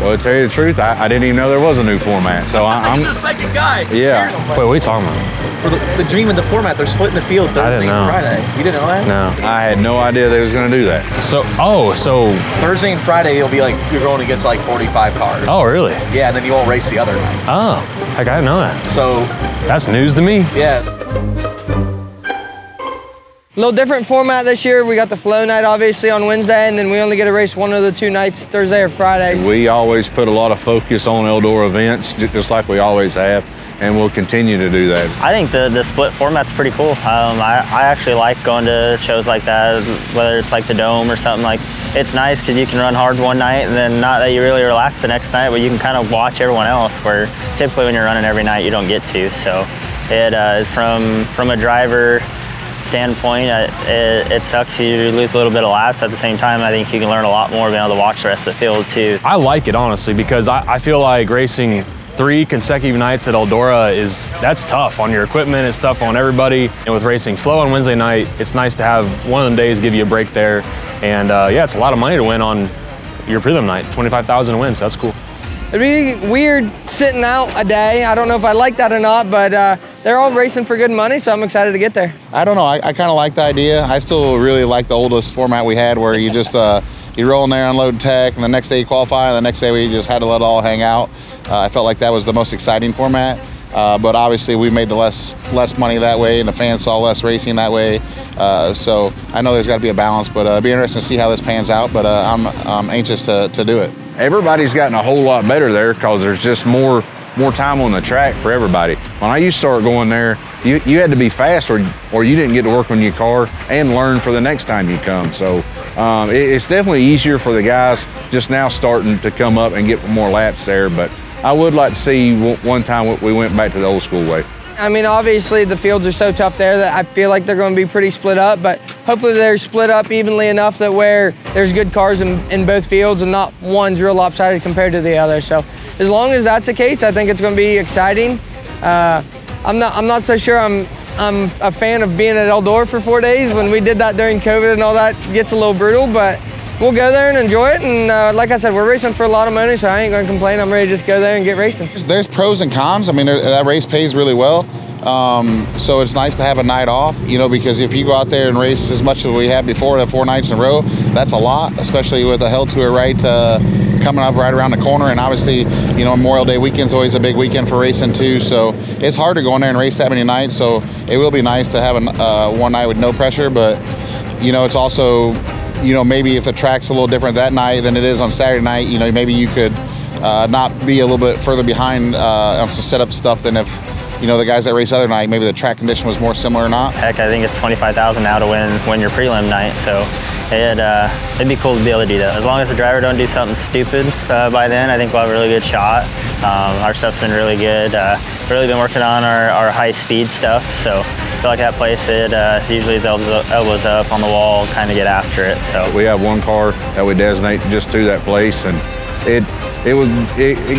Well, to tell you the truth, I didn't even know there was a new format. So I'm the second guy. Yeah. Wait, what are you talking about? For the dream of the format, they're splitting the field Thursday and Friday. You didn't know that? No. I had no idea they was going to do that. So Thursday and Friday, it'll be like you're going against like 45 cars. Oh, really? Yeah, and then you won't race the other night. Oh, heck, I didn't know that. So that's news to me. Yeah. A little different format this year. We got the flow night obviously on Wednesday, and then we only get to race one of the 2 nights, Thursday or Friday. We always put a lot of focus on Eldora events, just like we always have, and we'll continue to do that. I think the split format's pretty cool. I actually like going to shows like that, whether it's like the Dome or something. Like, it's nice because you can run hard one night and then not that you really relax the next night, but you can kind of watch everyone else, where typically when you're running every night you don't get to. So it from a driver standpoint, it sucks you lose a little bit of laps. At the same time, I think you can learn a lot more being able to watch the rest of the field too. I like it, honestly, because I feel like racing 3 consecutive nights at Eldora that's tough on your equipment. It's tough on everybody. And with racing flow on Wednesday night, it's nice to have one of them days give you a break there. And yeah, it's a lot of money to win on your prelim night. 25,000 to win, so that's cool. It'd be weird sitting out a day. I don't know if I like that or not, but they're all racing for good money, so I'm excited to get there. I don't know, I kind of like the idea. I still really like the oldest format we had, where you just you roll in there, unload tech, and the next day you qualify, and the next day we just had to let it all hang out. I felt like that was the most exciting format, but obviously we made the less money that way, and the fans saw less racing that way. So I know there's got to be a balance, but it'll be interesting to see how this pans out, but I'm anxious to do it. Everybody's gotten a whole lot better there because there's just more time on the track for everybody. When I used to start going there, you had to be fast or you didn't get to work on your car and learn for the next time you come. So it's definitely easier for the guys just now starting to come up and get more laps there. But I would like to see one time we went back to the old school way. I mean, obviously the fields are so tough there that I feel like they're going to be pretty split up, but hopefully they're split up evenly enough that where there's good cars in both fields and not one's real lopsided compared to the other. So as long as that's the case, I think it's going to be exciting. I'm not so sure I'm a fan of being at Eldora for 4 days. When we did that during COVID and all that, gets a little brutal, but we'll go there and enjoy it. And like I said, we're racing for a lot of money, so I ain't going to complain. I'm ready to just go there and get racing. There's pros and cons. I mean, that race pays really well. So it's nice to have a night off, because if you go out there and race as much as we had before, the 4 nights in a row, that's a lot, especially with the Hell Tour coming up right around the corner. And obviously, Memorial Day weekend's always a big weekend for racing too. So it's hard to go in there and race that many nights. So it will be nice to have one night with no pressure, but it's also, maybe if the track's a little different that night than it is on Saturday night, maybe you could not be a little bit further behind on some setup stuff than if, the guys that race other night, maybe the track condition was more similar or not. Heck, I think it's 25,000 now to win your prelim night, so it'd be cool to be able to do that. As long as the driver don't do something stupid by then, I think we'll have a really good shot. Our stuff's been really good. Really been working on our high speed stuff, so I feel like that place, usually is elbows up on the wall, kind of get after it. So we have one car that we designate just to that place, and it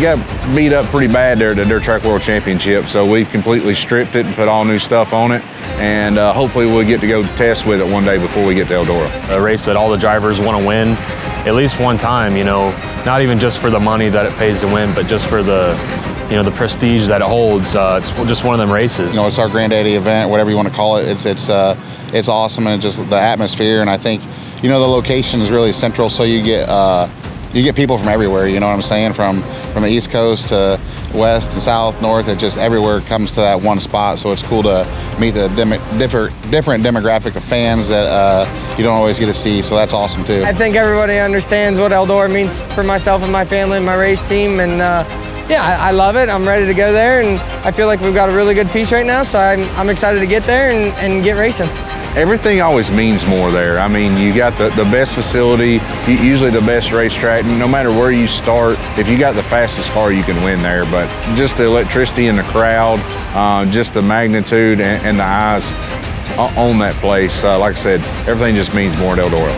got beat up pretty bad there at the Dirt Track World Championship, so we've completely stripped it and put all new stuff on it, and hopefully we'll get to go test with it one day before we get to Eldora. A race that all the drivers want to win at least one time, not even just for the money that it pays to win, but just for the prestige that it holds. It's just one of them races. It's our granddaddy event, whatever you want to call it. It's awesome, and just the atmosphere, and I think, the location is really central, so you get people from everywhere, you know what I'm saying? From the East Coast to West and South, North, it just everywhere comes to that one spot. So it's cool to meet the different demographic of fans that you don't always get to see. So that's awesome too. I think everybody understands what Eldora means for myself and my family and my race team. And yeah, I love it. I'm ready to go there, and I feel like we've got a really good piece right now. So I'm excited to get there and get racing. Everything always means more there. I mean, you got the best facility, usually the best racetrack. No matter where you start, if you got the fastest car, you can win there. But just the electricity in the crowd, just the magnitude and the eyes on that place, like I said, everything just means more at Eldora.